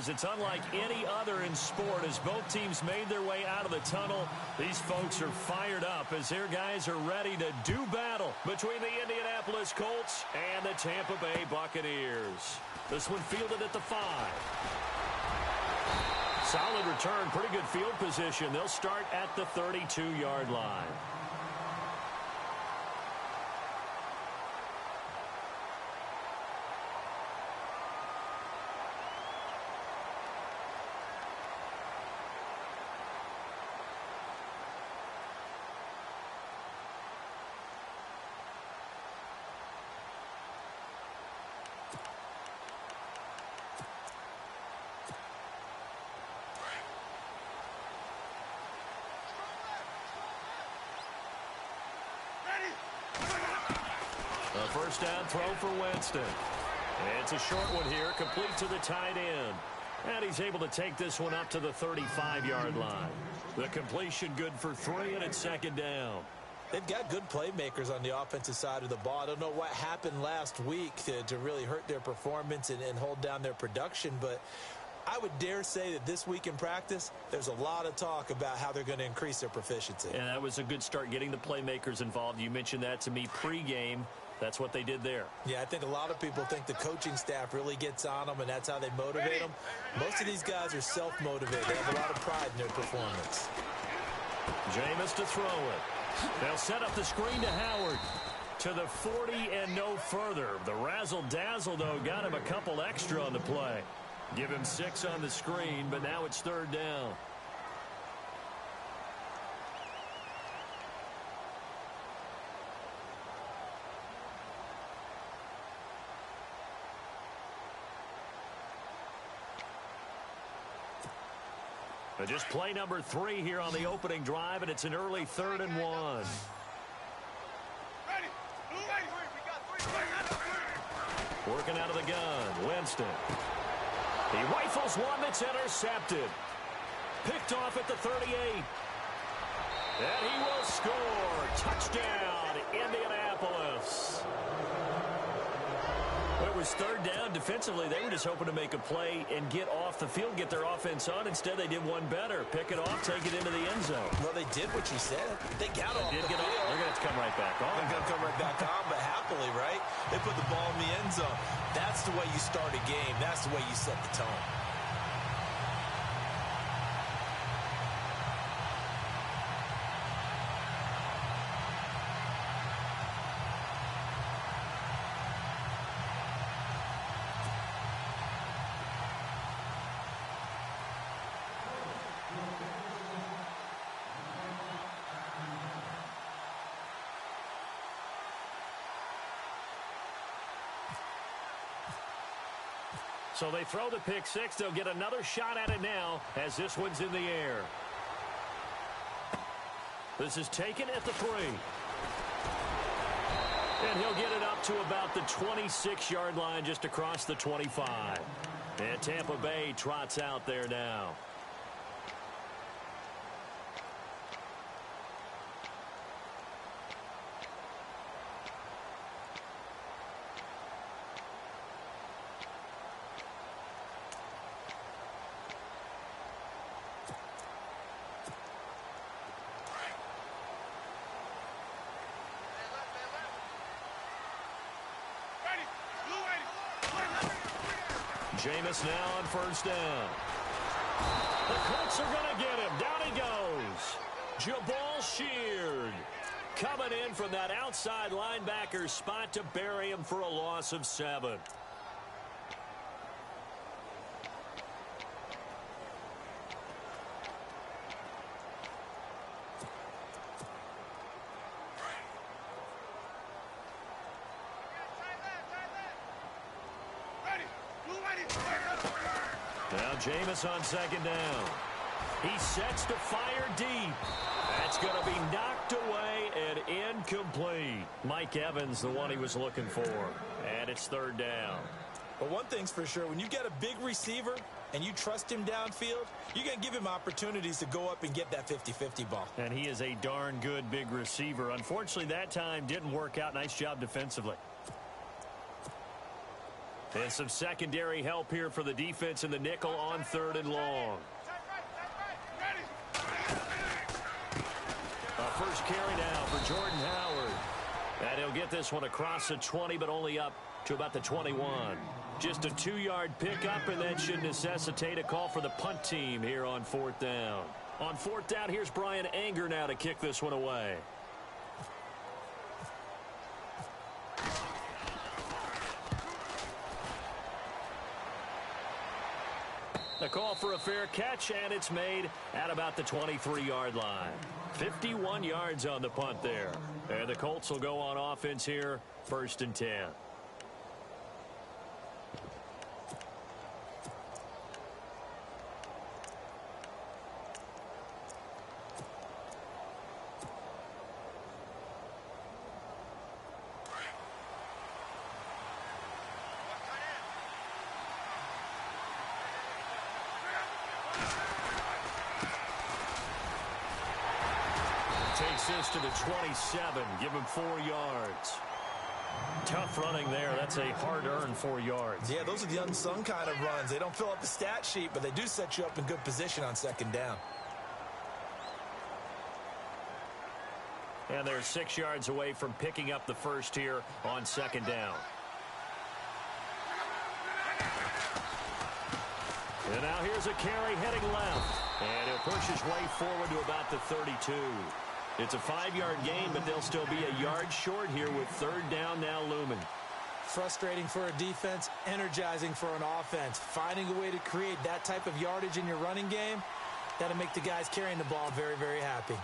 is. It's unlike any other in sport. As both teams made their way out of the tunnel, these folks are fired up as their guys are ready to do battle between the Indianapolis Colts and the Tampa Bay Buccaneers. This one fielded at the 5. Solid return, pretty good field position. They'll start at the 32-yard line. A first down throw for Winston. It's a short one here, complete to the tight end. And he's able to take this one up to the 35-yard line. The completion good for 3, and it's second down. They've got good playmakers on the offensive side of the ball. I don't know what happened last week to really hurt their performance and hold down their production, but I would dare say that this week in practice, there's a lot of talk about how they're going to increase their proficiency. And that was a good start, getting the playmakers involved. You mentioned that to me pregame. That's what they did there. Yeah, I think a lot of people think the coaching staff really gets on them, and that's how they motivate them. Most of these guys are self-motivated. They have a lot of pride in their performance. Jameis to throw it. They'll set up the screen to Howard. To the 40 and no further. The razzle-dazzle, though, got him a couple extra on the play. Give him 6 on the screen, but now it's third down. But just play number 3 here on the opening drive, and it's an early 3rd and 1. Working out of the gun, Winston. He rifles one that's intercepted. Picked off at the 38. And he will score. Touchdown, Indianapolis. It was third down. Defensively, they were just hoping to make a play and get off the field, get their offense on. Instead, they did one better. Pick it off, take it into the end zone. Well, they did what you said. They got off the field. They're going to come right back on. They're going to come right back on, but happily, right? They put the ball in the end zone. That's the way you start a game. That's the way you set the tone. So they throw the pick 6. They'll get another shot at it now as this one's in the air. This is taken at the 3. And he'll get it up to about the 26-yard line, just across the 25. And Tampa Bay trots out there now. Jameis now on first down. The Colts are going to get him. Down he goes. Jabal Sheard coming in from that outside linebacker spot to bury him for a loss of 7. Now Jameis on second down. He sets to fire deep. That's going to be knocked away and incomplete. Mike Evans, the one he was looking for. And it's third down. But one thing's for sure, when you get a big receiver and you trust him downfield, you're going to give him opportunities to go up and get that 50-50 ball. And he is a darn good big receiver. Unfortunately, that time didn't work out. Nice job defensively. And some secondary help here for the defense in the nickel on 3rd and long. First carry now for Jordan Howard. And he'll get this one across the 20, but only up to about the 21. Just a 2-yard pickup, and that should necessitate a call for the punt team here on 4th down. On 4th down, here's Brian Anger now to kick this one away. A call for a fair catch, and it's made at about the 23-yard line. 51 yards on the punt there. And the Colts will go on offense here, 1st and 10. Takes this to the 27. Give him 4 yards. Tough running there. That's a hard-earned 4 yards. Yeah, those are the unsung kind of runs. They don't fill up the stat sheet, but they do set you up in good position on 2nd down. And they're 6 yards away from picking up the first here on 2nd down. And now here's a carry heading left. And he'll push his way forward to about the 32. It's a 5-yard gain, but they'll still be a yard short here with 3rd down now looming. Frustrating for a defense, energizing for an offense. Finding a way to create that type of yardage in your running game, that'll make the guys carrying the ball very, very happy.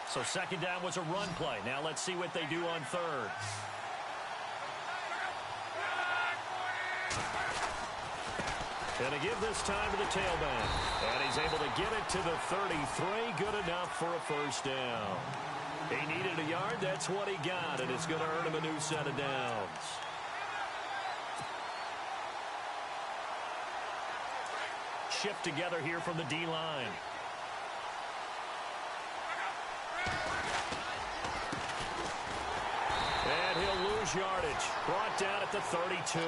So 2nd down was a run play. Now let's see what they do on 3rd. And to give this time to the tailback. And he's able to get it to the 33. Good enough for a 1st down. He needed a yard. That's what he got. And it's going to earn him a new set of downs. Shift together here from the D-line. And he'll lose yardage. Brought down at the 32.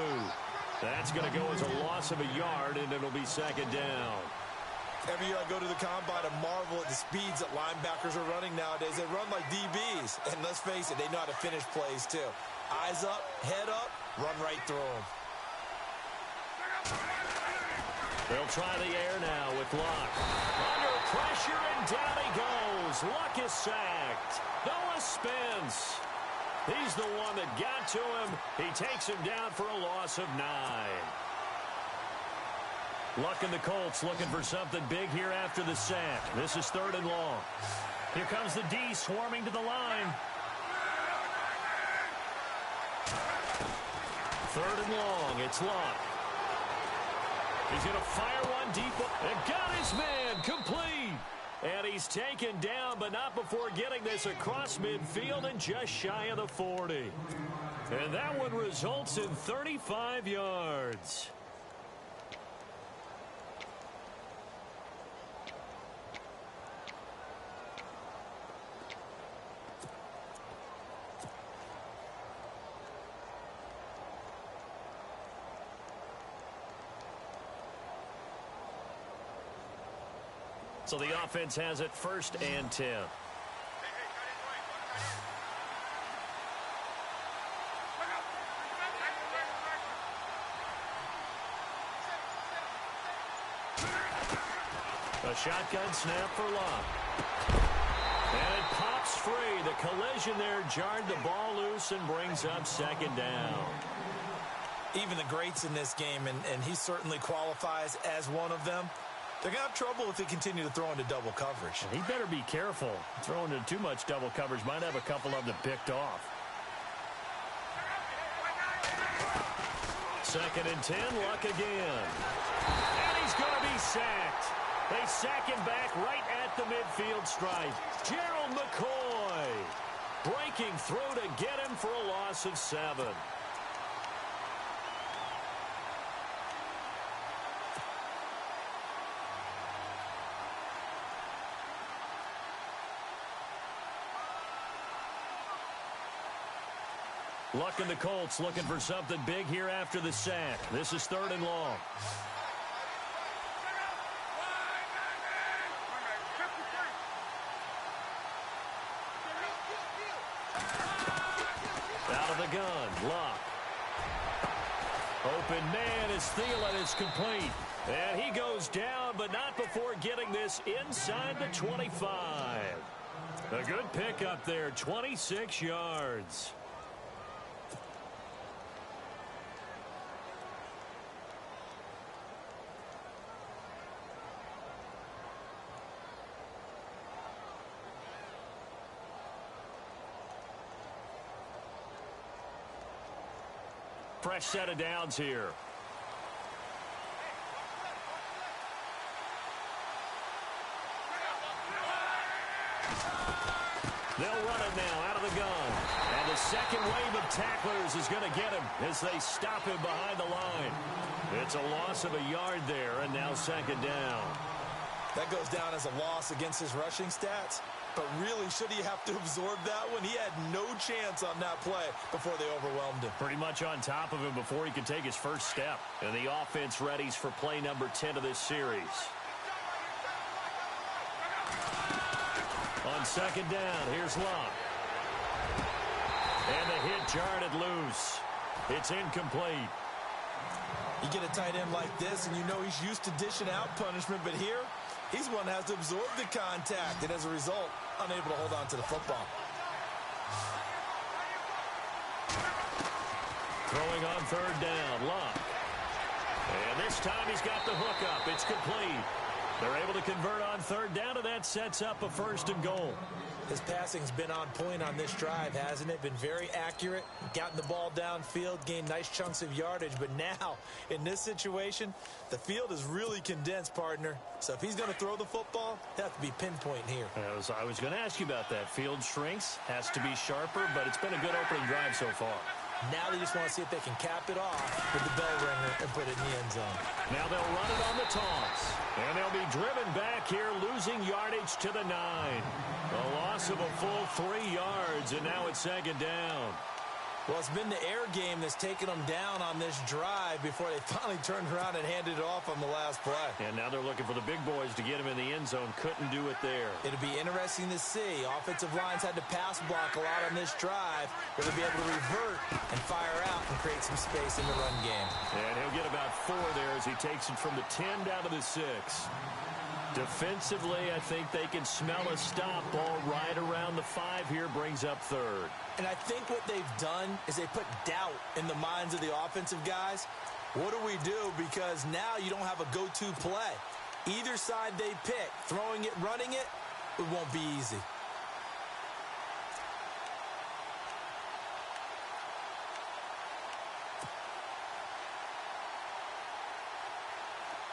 That's going to go as a loss of a yard, and it'll be 2nd down. Every year I go to the combine and marvel at the speeds that linebackers are running nowadays. They run like DBs. And let's face it, they know how to finish plays too. Eyes up, head up, run right through them. They'll try the air now with Luck. Under pressure, and down he goes. Luck is sacked. Noah Spence. He's the one that got to him. He takes him down for a loss of 9. Luck and the Colts looking for something big here after the sack. This is 3rd and long. Here comes the D swarming to the line. 3rd and long. It's Luck. He's going to fire one deep and got his man complete. And he's taken down, but not before getting this across midfield and just shy of the 40. And that one results in 35 yards. So the offense has it 1st and 10. A shotgun snap for Luck. And it pops free. The collision there jarred the ball loose and brings up 2nd down. Even the greats in this game, and he certainly qualifies as one of them, they're going to have trouble if they continue to throw into double coverage. He better be careful. Throwing into too much double coverage might have a couple of them picked off. 2nd and 10, Luck again. And he's going to be sacked. They sack him back right at the midfield stripe. Gerald McCoy breaking through to get him for a loss of 7. Luck and the Colts looking for something big here after the sack. This is 3rd and long. Out of the gun, Luck. Open man is Thielen. It's complete. And he goes down, but not before getting this inside the 25. A good pickup there, 26 yards. Fresh set of downs here. They'll run it now out of the gun. And the second wave of tacklers is going to get him as they stop him behind the line. It's a loss of a yard there, and now 2nd down. That goes down as a loss against his rushing stats. But really, should he have to absorb that one? He had no chance on that play before they overwhelmed him. Pretty much on top of him before he could take his first step. And the offense readies for play number 10 of this series. On 2nd down, here's Luck. And the hit jarred it loose. It's incomplete. You get a tight end like this, and you know he's used to dishing out punishment, but here, he's one that has to absorb the contact, and as a result, unable to hold on to the football. Throwing on 3rd down, Luck. And this time he's got the hook up. It's complete. They're able to convert on 3rd down, and that sets up a 1st and goal. His passing's been on point on this drive, hasn't it? Been very accurate, gotten the ball downfield, gained nice chunks of yardage. But now, in this situation, the field is really condensed, partner. So if he's going to throw the football, he'll have to be pinpoint here. I was going to ask you about that. Field shrinks, has to be sharper, but it's been a good opening drive so far. Now they just want to see if they can cap it off with the bell ringer and put it in the end zone. Now they'll run it on the toss. And they'll be driven back here, losing yardage to the 9. A loss of a full 3 yards, and now it's 2nd down. Well, it's been the air game that's taken them down on this drive before they finally turned around and handed it off on the last play. And now they're looking for the big boys to get him in the end zone. Couldn't do it there. It'll be interesting to see. Offensive lines had to pass block a lot on this drive. Will they be able to revert and fire out and create some space in the run game? And he'll get about 4 there as he takes it from the 10 down to the 6. Defensively, I think they can smell a stop. Ball right around the 5 here, brings up 3rd. And I think what they've done is they put doubt in the minds of the offensive guys. What do we do? Because now you don't have a go-to play. Either side they pick, throwing it, running it, it won't be easy.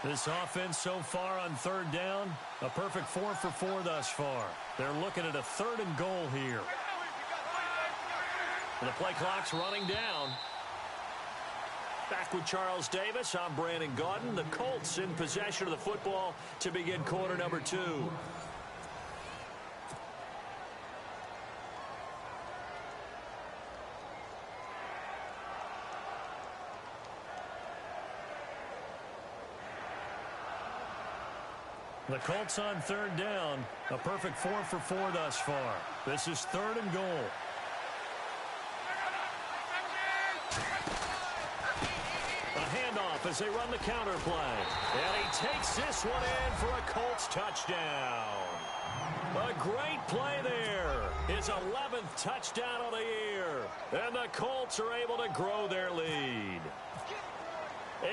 This offense so far on 3rd down, a perfect 4 for 4 thus far. They're looking at a 3rd and goal here. The play clock's running down. Back with Charles Davis. I'm Brandon Gaudin. The Colts in possession of the football to begin quarter number 2. The Colts on 3rd down. A perfect 4 for 4 thus far. This is 3rd and goal. A handoff as they run the counter play. And he takes this one in for a Colts touchdown. A great play there. His 11th touchdown of the year. And the Colts are able to grow their lead.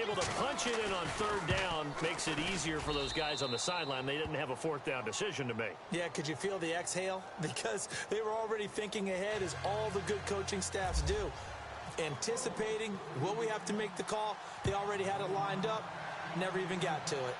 Able to punch it in on 3rd down makes it easier for those guys on the sideline. They didn't have a 4th down decision to make. Yeah, could you feel the exhale? Because they were already thinking ahead, as all the good coaching staffs do. Anticipating, will we have to make the call? They already had it lined up, never even got to it.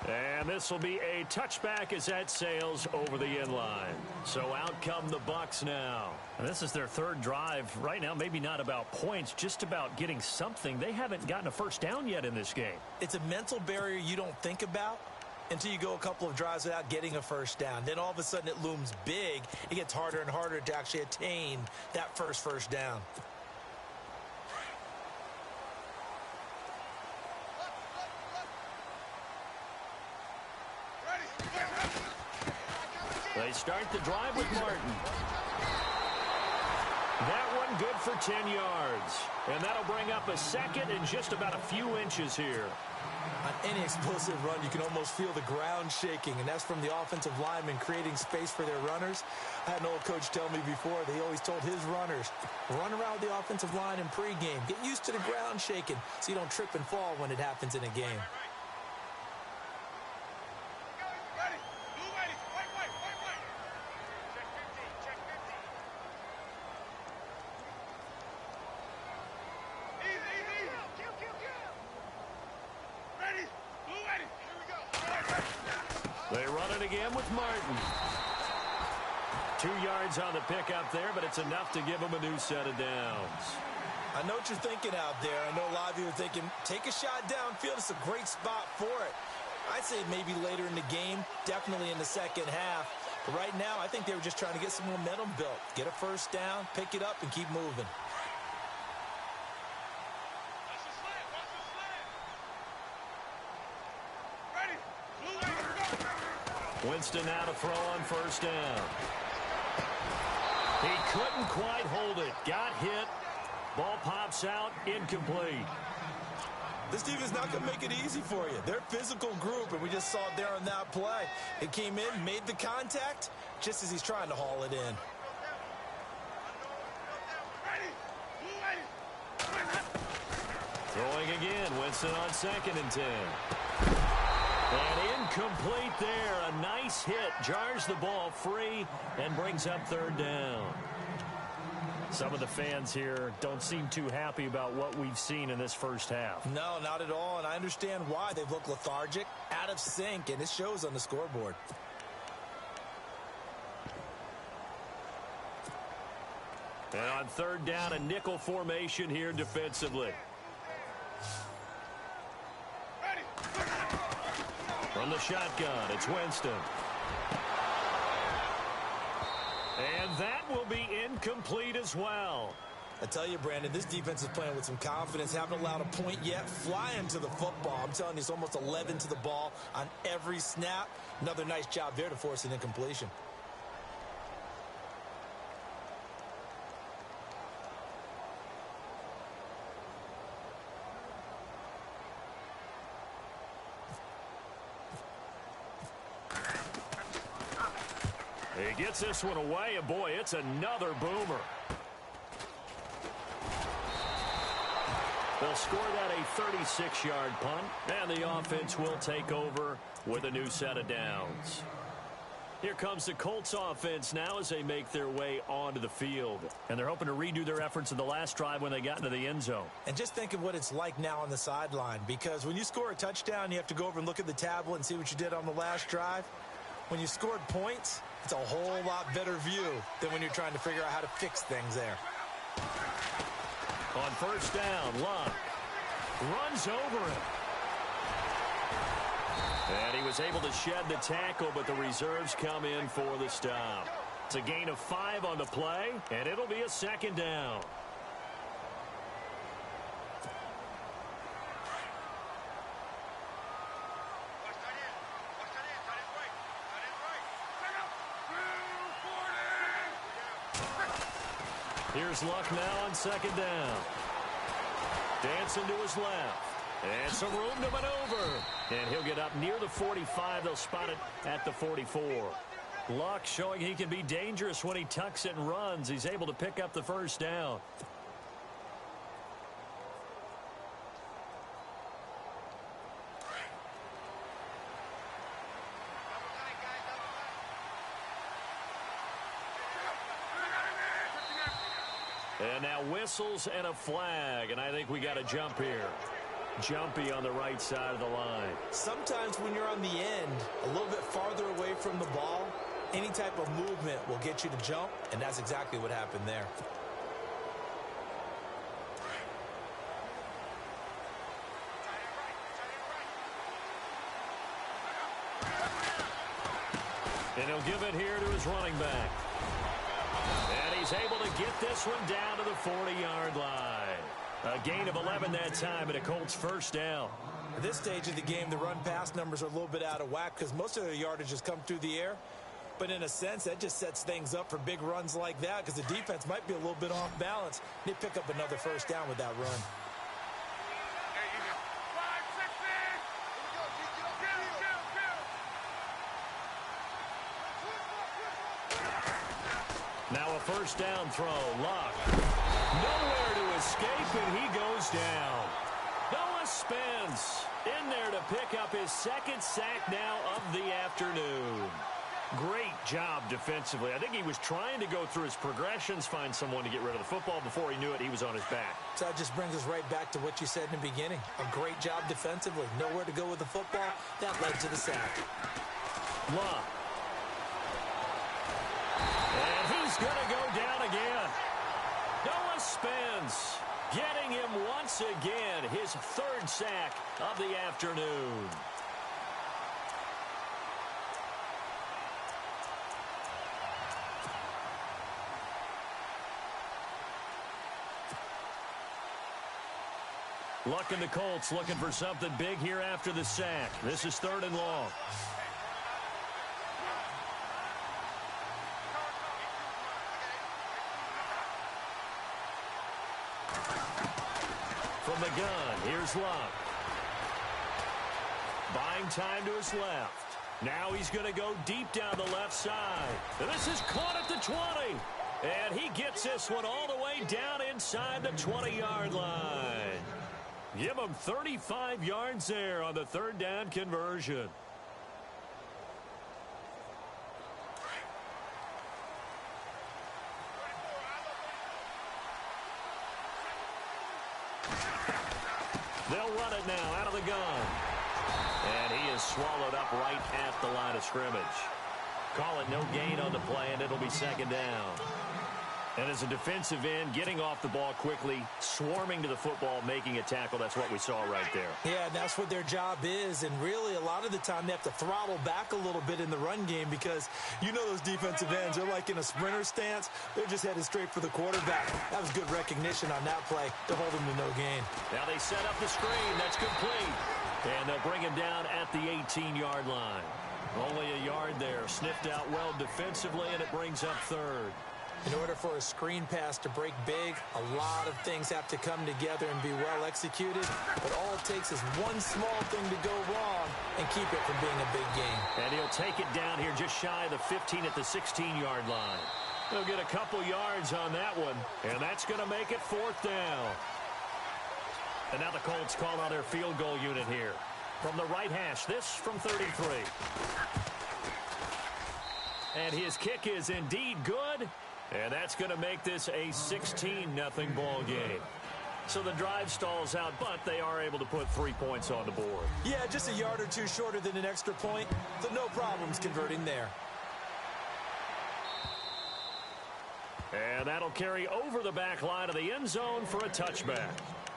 And this will be a touchback as that sails over the end line. So out come the Bucs now. And this is their 3rd drive. Right now, maybe not about points, just about getting something. They haven't gotten a 1st down yet in this game. It's a mental barrier you don't think about until you go a couple of drives without getting a first down. Then all of a sudden it looms big. It gets harder and harder to actually attain that first down. They start the drive with Martin. That one good for 10 yards. And that'll bring up a second and just about a few inches here. On any explosive run, you can almost feel the ground shaking, and that's from the offensive linemen creating space for their runners. I had an old coach tell me before that he always told his runners, run around the offensive line in pregame. Get used to the ground shaking so you don't trip and fall when it happens in a game. They run it again with Martin. 2 yards on the pickup there, but it's enough to give them a new set of downs. I know what you're thinking out there. I know a lot of you are thinking, take a shot downfield. It's a great spot for it. I'd say maybe later in the game, definitely in the second half. But right now, I think they were just trying to get some momentum built. Get a first down, pick it up, and keep moving. Winston now to throw on first down. He couldn't quite hold it. Got hit. Ball pops out. Incomplete. This team is not going to make it easy for you. They're a physical group, and we just saw it there on that play. It came in, made the contact, just as he's trying to haul it in. Throwing again. Winston on 2nd and 10. And incomplete there. A nice hit. Jars the ball free and brings up 3rd down. Some of the fans here don't seem too happy about what we've seen in this first half. No, not at all, and I understand why. They've looked lethargic, out of sync, and it shows on the scoreboard. And on 3rd down, a nickel formation here defensively. From the shotgun, it's Winston. And that will be incomplete as well. I tell you, Brandon, this defense is playing with some confidence. Haven't allowed a point yet. Flying to the football. I'm telling you, it's almost 11 to the ball on every snap. Another nice job there to force an incompletion. He gets this one away, and boy, it's another boomer. They'll score that a 36-yard punt, and the offense will take over with a new set of downs. Here comes the Colts offense now as they make their way onto the field. And they're hoping to redo their efforts in the last drive when they got into the end zone. And just think of what it's like now on the sideline, because when you score a touchdown, you have to go over and look at the tablet and see what you did on the last drive. When you scored points, it's a whole lot better view than when you're trying to figure out how to fix things there. On first down, Luck runs over him. And he was able to shed the tackle, but the reserves come in for the stop. It's a gain of 5 on the play, and it'll be a 2nd down. Here's Luck now on 2nd down. Dancing to his left. And some room to maneuver. And he'll get up near the 45. They'll spot it at the 44. Luck showing he can be dangerous when he tucks it and runs. He's able to pick up the first down. And now whistles and a flag, and I think we got a jump here. Jumpy on the right side of the line. Sometimes when you're on the end, a little bit farther away from the ball, any type of movement will get you to jump, and that's exactly what happened there. And he'll give it here to his running back. And he's able to get this one down to the 40-yard line. A gain of 11 that time, and a Colts first down. At this stage of the game, the run-pass numbers are a little bit out of whack because most of their yardage has come through the air. But in a sense, that just sets things up for big runs like that because the defense might be a little bit off balance. They pick up another first down with that run. Now a first down throw. Luck. Nowhere to escape, and he goes down. Noah Spence in there to pick up his second sack now of the afternoon. Great job defensively. I think he was trying to go through his progressions, find someone to get rid of the football. Before he knew it, he was on his back. So that just brings us right back to what you said in the beginning. A great job defensively. Nowhere to go with the football. That led to the sack. Luck. And he's going to go down again. Noah Spence getting him once again. His third sack of the afternoon. Luck and the Colts looking for something big here after the sack. This is 3rd and long. From the gun, here's Luck. Buying time to his left. Now he's going to go deep down the left side. And this is caught at the 20. And he gets this one all the way down inside the 20-yard line. Give him 35 yards there on the 3rd down conversion. They'll run it now out of the gun. And he is swallowed up right at the line of scrimmage. Call it no gain on the play, and it'll be 2nd down. And as a defensive end, getting off the ball quickly, swarming to the football, making a tackle, that's what we saw right there. Yeah, and that's what their job is. And really, a lot of the time, they have to throttle back a little bit in the run game because you know those defensive ends, they're like in a sprinter stance. They're just headed straight for the quarterback. That was good recognition on that play to hold him to no gain. Now they set up the screen. That's complete. And they'll bring him down at the 18-yard line. Only a yard there. Sniffed out well defensively, and it brings up 3rd. In order for a screen pass to break big, a lot of things have to come together and be well executed. But all it takes is one small thing to go wrong and keep it from being a big game. And he'll take it down here just shy of the 15 at the 16-yard line. He'll get a couple yards on that one, and that's going to make it 4th down. And now the Colts call on their field goal unit here. From the right hash, this from 33. And his kick is indeed good. And that's going to make this a 16-0 ball game. So the drive stalls out, but they are able to put 3 points on the board. Yeah, just a yard or two shorter than an extra point, so no problems converting there. And that'll carry over the back line of the end zone for a touchback.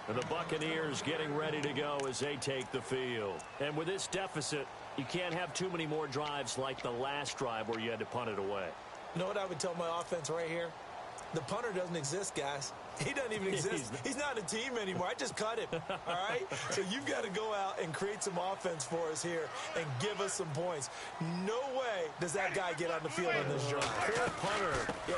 And the Buccaneers getting ready to go as they take the field. And with this deficit, you can't have too many more drives like the last drive where you had to punt it away. You know what I would tell my offense right here? The punter doesn't exist, guys. He doesn't even exist. He's not a team anymore. I just cut him, all right? So you've got to go out and create some offense for us here and give us some points. No way does that guy get on the field on this drive. Poor punter. Yeah,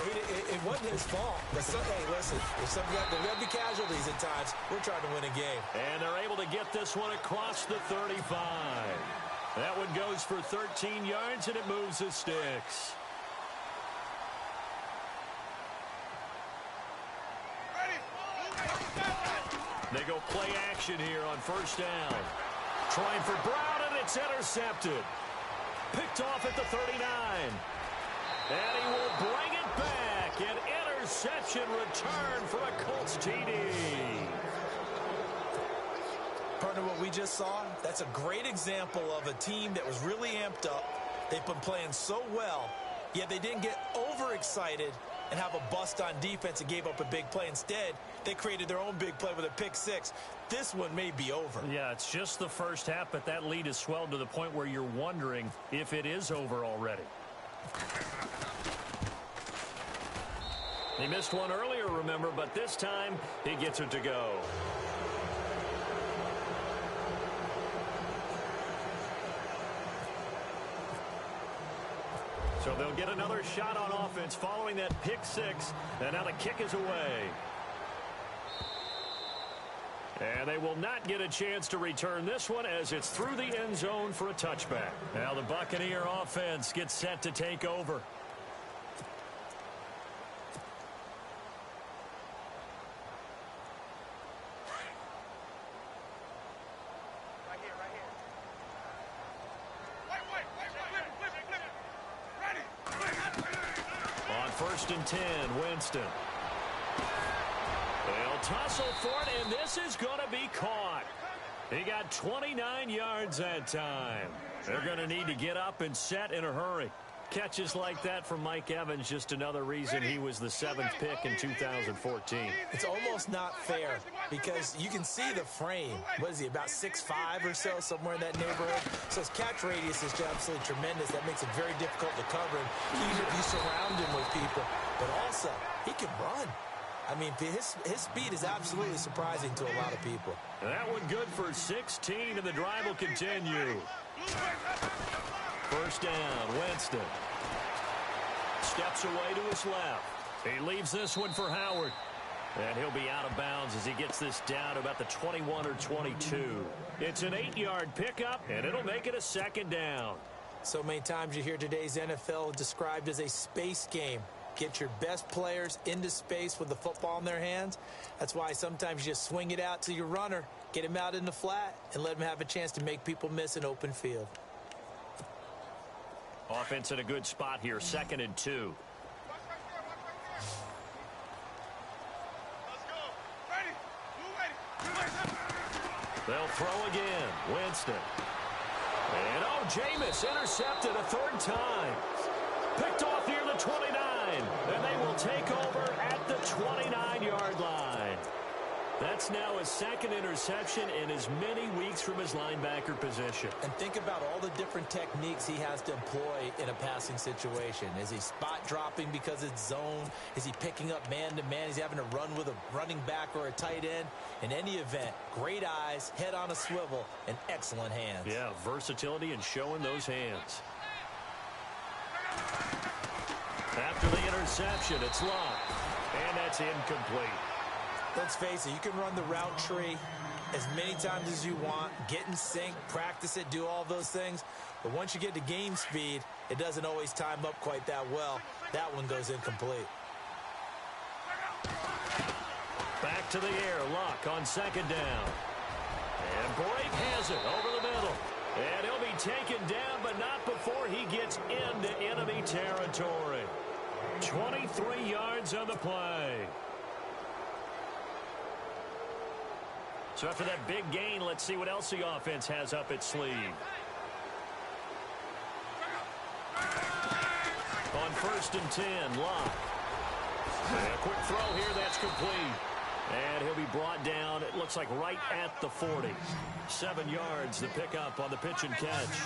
it wasn't his fault. But hey, listen, there's got to be casualties at times. We're trying to win a game. And they're able to get this one across the 35. That one goes for 13 yards, and it moves the sticks. They go play action here on first down. Trying for Brown, and it's intercepted. Picked off at the 39. And he will bring it back. An interception return for a Colts TD. Partner, what we just saw, that's a great example of a team that was really amped up. They've been playing so well, yet they didn't get overexcited and have a bust on defense and gave up a big play. Instead, they created their own big play with a pick six. This one may be over. Yeah, it's just the first half, but that lead has swelled to the point where you're wondering if it is over already. He missed one earlier, remember, but this time he gets it to go. So they'll get another shot on offense following that pick six, and now the kick is away. And they will not get a chance to return this one as it's through the end zone for a touchback. Now the Buccaneer offense gets set to take over. On 1st and 10, Winston. They'll tussle for it, and this is going to be caught. He got 29 yards that time. They're going to need to get up and set in a hurry. Catches like that from Mike Evans, just another reason he was the 7th pick in 2014. It's almost not fair because you can see the frame. What is he, about 6'5" or so, somewhere in that neighborhood? So his catch radius is absolutely tremendous. That makes it very difficult to cover him, even if you surround him with people. But also, he can run. I mean, his speed is absolutely surprising to a lot of people. That one good for 16, and the drive will continue. 1st down, Winston. Steps away to his left. He leaves this one for Howard. And he'll be out of bounds as he gets this down to about the 21 or 22. It's an 8-yard pickup, and it'll make it a 2nd down. So many times you hear today's NFL described as a space game. Get your best players into space with the football in their hands. That's why sometimes you just swing it out to your runner, get him out in the flat, and let him have a chance to make people miss an open field. Offense in a good spot here, 2nd and 2. They'll throw again. Winston. And Jameis intercepted a 3rd time. Picked off near the 29. And they will take over at the 29-yard line. That's now his 2nd interception in as many weeks from his linebacker position. And think about all the different techniques he has to employ in a passing situation. Is he spot dropping because it's zone? Is he picking up man-to-man? Is he having to run with a running back or a tight end? In any event, great eyes, head on a swivel, and excellent hands. Yeah, versatility and showing those hands. After the interception, it's locked. And that's incomplete. Let's face it, you can run the route tree as many times as you want, get in sync, practice it, do all those things. But once you get to game speed, it doesn't always time up quite that well. That one goes incomplete. Back to the air, Luck on 2nd down. And Brake has it over the middle. And he'll be taken down, but not before he gets into enemy territory. 23 yards on the play. So after that big gain, let's see what else the offense has up its sleeve. On 1st and 10, Locke. And a quick throw here, that's complete. And he'll be brought down, it looks like right at the 40. 7 yards, the pickup on the pitch and catch.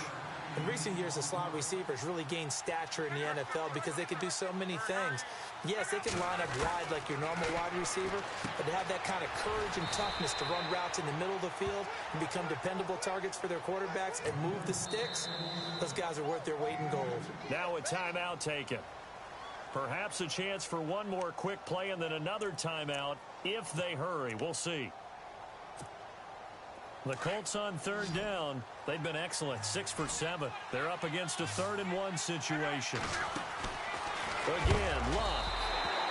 In recent years, the slot receivers really gained stature in the NFL because they can do so many things. Yes, they can line up wide like your normal wide receiver, but to have that kind of courage and toughness to run routes in the middle of the field and become dependable targets for their quarterbacks and move the sticks, those guys are worth their weight in gold. Now a timeout taken. Perhaps a chance for one more quick play and then another timeout if they hurry. We'll see. The Colts on 3rd down. They've been excellent, 6 for 7. They're up against a 3rd and 1 situation. Again, Luck.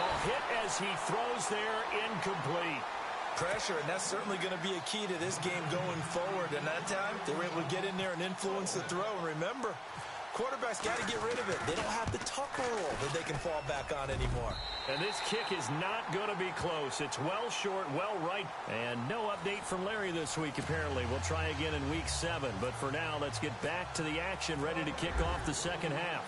A hit as he throws there, incomplete. Pressure, and that's certainly going to be a key to this game going forward. And that time, they were able to get in there and influence the throw. And remember, quarterbacks got to get rid of it. They don't have the Tucker rule that they can fall back on anymore. And this kick is not going to be close. It's well short, well right. And no update from Larry this week, apparently. We'll try again in week 7. But for now, let's get back to the action, ready to kick off the second half.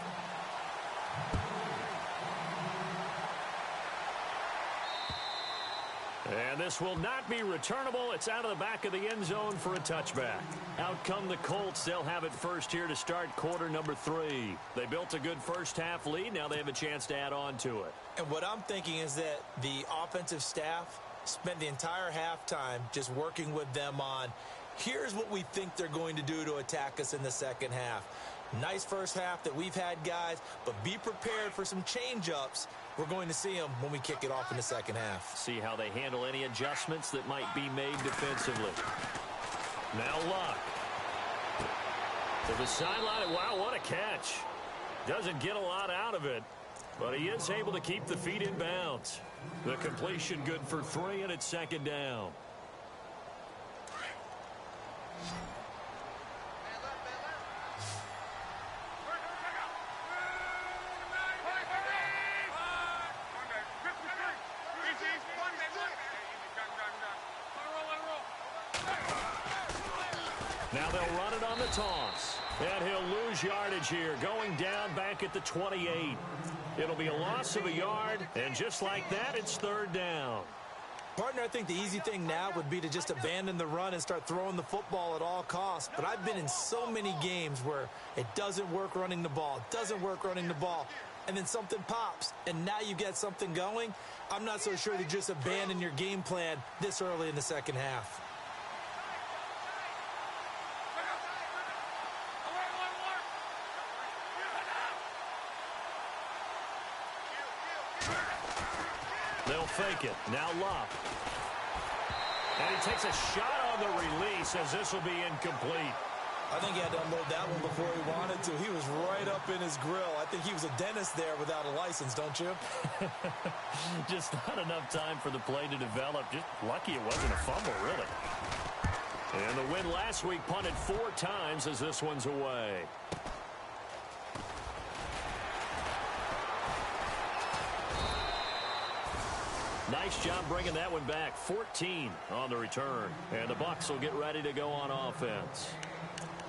And this will not be returnable. It's out of the back of the end zone for a touchback. Out come the Colts. They'll have it first here to start quarter number 3. They built a good first half lead. Now they have a chance to add on to it. And what I'm thinking is that the offensive staff spent the entire halftime just working with them on, here's what we think they're going to do to attack us in the second half. Nice first half that we've had, guys, but be prepared for some change-ups. We're going to see them when we kick it off in the second half. See how they handle any adjustments that might be made defensively. Now Luck. To the sideline. Wow, what a catch. Doesn't get a lot out of it, but he is able to keep the feet in bounds. The completion good for 3, and it's second down. Now they'll run it on the toss. And he'll lose yardage here, going down back at the 28. It'll be a loss of a yard, and just like that, it's third down. Partner, I think the easy thing now would be to just abandon the run and start throwing the football at all costs. But I've been in so many games where it doesn't work running the ball, and then something pops, and now you get something going. I'm not so sure to just abandon your game plan this early in the second half. They'll fake it. Now Luck. And he takes a shot on the release as this will be incomplete. I think he had to unload that one before he wanted to. He was right up in his grill. I think he was a dentist there without a license, don't you? Just not enough time for the play to develop. Just lucky it wasn't a fumble, really. And the win last week punted 4 times as this one's away. Nice job bringing that one back. 14 on the return. And the Bucs will get ready to go on offense.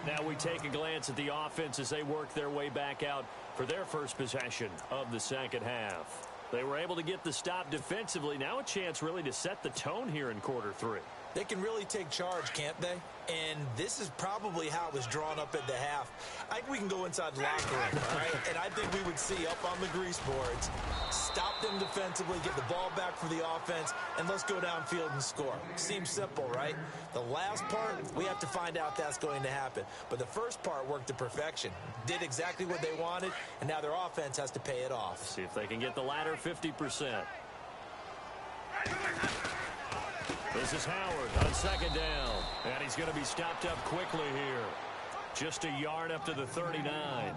Now we take a glance at the offense as they work their way back out for their first possession of the second half. They were able to get the stop defensively. Now a chance really to set the tone here in quarter 3. They can really take charge, can't they? And this is probably how it was drawn up at the half. I think we can go inside the locker room, all right? And I think we would see up on the grease boards, stop them defensively, get the ball back for the offense, and let's go downfield and score. Seems simple, right? The last part, we have to find out that's going to happen. But the first part worked to perfection. Did exactly what they wanted, and now their offense has to pay it off. See if they can get the latter 50%. This is Howard on second down. And he's going to be stopped up quickly here. Just a yard up to the 39.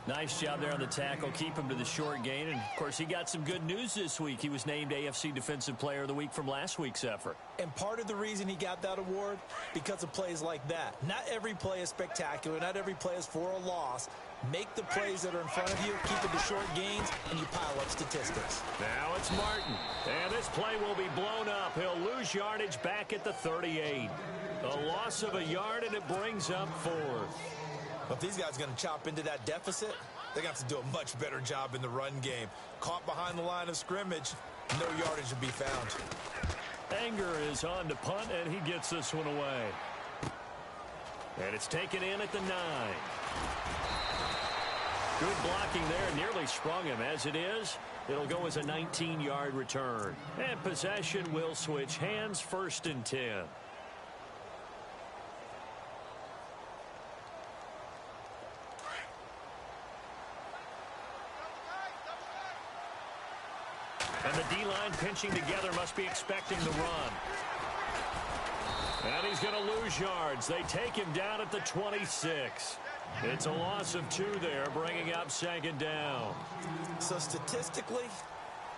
Nice job there on the tackle. Keep him to the short gain. And, of course, he got some good news this week. He was named AFC Defensive Player of the Week from last week's effort. And part of the reason he got that award, because of plays like that. Not every play is spectacular. Not every play is for a loss. Make the plays that are in front of you, keep it to short gains, and you pile up statistics. Now it's Martin. And this play will be blown up. He'll lose yardage back at the 38. A loss of a yard, and it brings up 4th. Well, if these guys are going to chop into that deficit, they're going to have to do a much better job in the run game. Caught behind the line of scrimmage, no yardage to be found. Anger is on to punt, and he gets this one away. And it's taken in at the 9. Good blocking there, nearly sprung him. As it is, it'll go as a 19-yard return. And possession will switch hands, 1st and 10. And the D-line pinching together, must be expecting the run. And he's going to lose yards. They take him down at the 26. It's a loss of 2 there, bringing up second down. So statistically,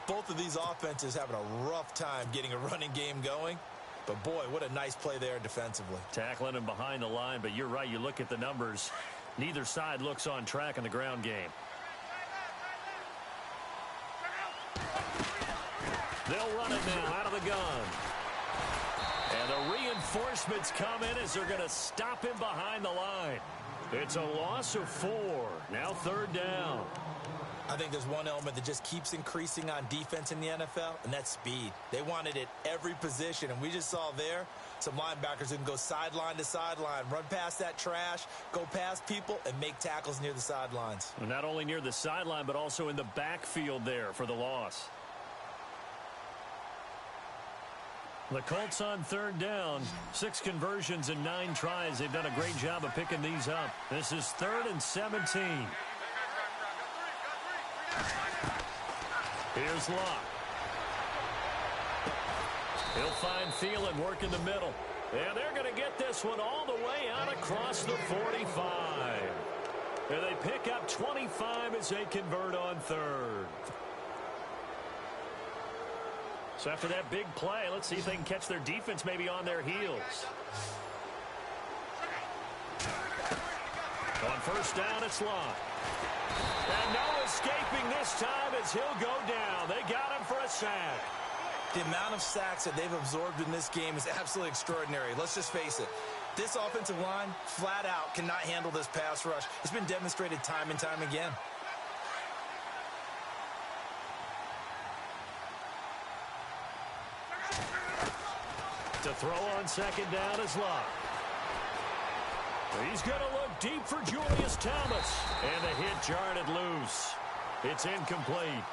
both of these offenses having a rough time getting a running game going. But, boy, what a nice play there defensively. Tackling him behind the line, but you're right. You look at the numbers. Neither side looks on track in the ground game. They'll run it now out of the gun. And the reinforcements come in as they're going to stop him behind the line. It's a loss of 4. Now 3rd down. I think there's one element that just keeps increasing on defense in the NFL, and that's speed. They want it at every position, and we just saw there some linebackers who can go sideline to sideline, run past that trash, go past people, and make tackles near the sidelines. Well, not only near the sideline, but also in the backfield there for the loss. The Colts on 3rd down. 6 conversions and 9 tries. They've done a great job of picking these up. This is 3rd and 17. Here's Locke. He'll find Thielen working the middle. And they're going to get this one all the way out across the 45. And they pick up 25 as they convert on 3rd. So after that big play, let's see if they can catch their defense maybe on their heels. On 1st down, it's Locke. And no escaping this time as he'll go down. They got him for a sack. The amount of sacks that they've absorbed in this game is absolutely extraordinary. Let's just face it. This offensive line, flat out, cannot handle this pass rush. It's been demonstrated time and time again. To throw on 2nd down is Locke. He's going to look deep for Julius Thomas. And the hit jarred it loose. It's incomplete.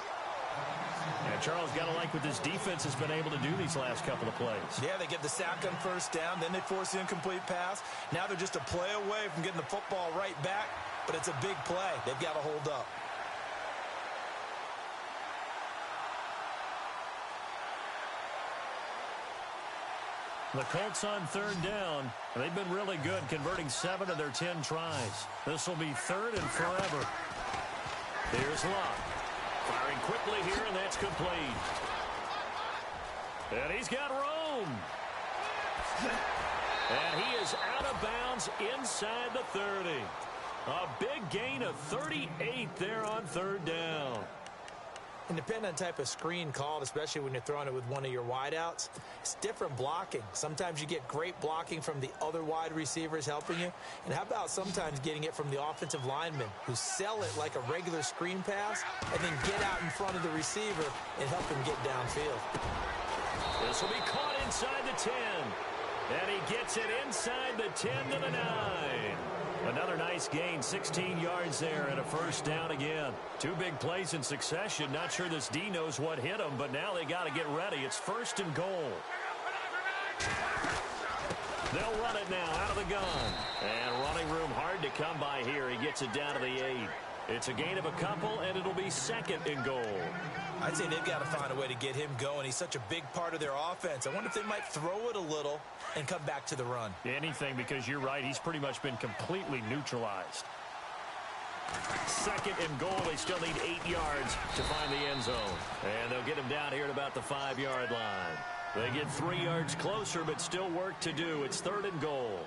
And Charles, got to like what this defense has been able to do these last couple of plays. Yeah, they get the sack on 1st down, then they force the incomplete pass. Now they're just a play away from getting the football right back, but it's a big play. They've got to hold up. The Colts on 3rd down. They've been really good, converting 7 of their 10 tries. This will be 3rd and forever. Here's Locke. Firing quickly here, and that's complete. And he's got room. And he is out of bounds inside the 30. A big gain of 38 there on 3rd down. And depending on the type of screen called, especially when you're throwing it with one of your wideouts, it's different blocking. Sometimes you get great blocking from the other wide receivers helping you. And how about sometimes getting it from the offensive linemen who sell it like a regular screen pass and then get out in front of the receiver and help him get downfield. This will be caught inside the 10. And he gets it inside the 10 to the 9. Another nice gain, 16 yards there and a 1st down again. 2 big plays in succession. Not sure this D knows what hit him, but now they got to get ready. It's 1st and goal. They'll run it now out of the gun. And running room hard to come by here. He gets it down to the 8. It's a gain of a couple, and it'll be 2nd and goal. I'd say they've got to find a way to get him going. He's such a big part of their offense. I wonder if they might throw it a little and come back to the run. Anything, because you're right. He's pretty much been completely neutralized. 2nd and goal. They still need 8 yards to find the end zone. And they'll get him down here at about the 5-yard line. They get 3 yards closer, but still work to do. It's 3rd and goal.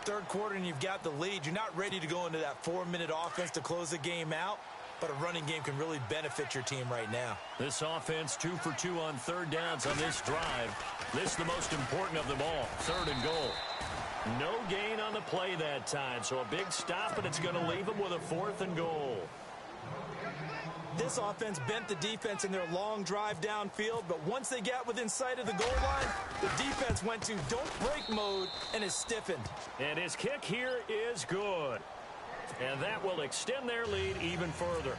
3rd quarter and you've got the lead. You're not ready to go into that 4-minute offense to close the game out, but a running game can really benefit your team right now. This offense 2 for 2 on 3rd downs on this drive. This is the most important of them all. 3rd and goal. No gain on the play that time, so a big stop, and it's going to leave them with a 4th and goal. This offense bent the defense in their long drive downfield, but once they got within sight of the goal line, the defense went to don't break mode and is stiffened. And his kick here is good. And that will extend their lead even further.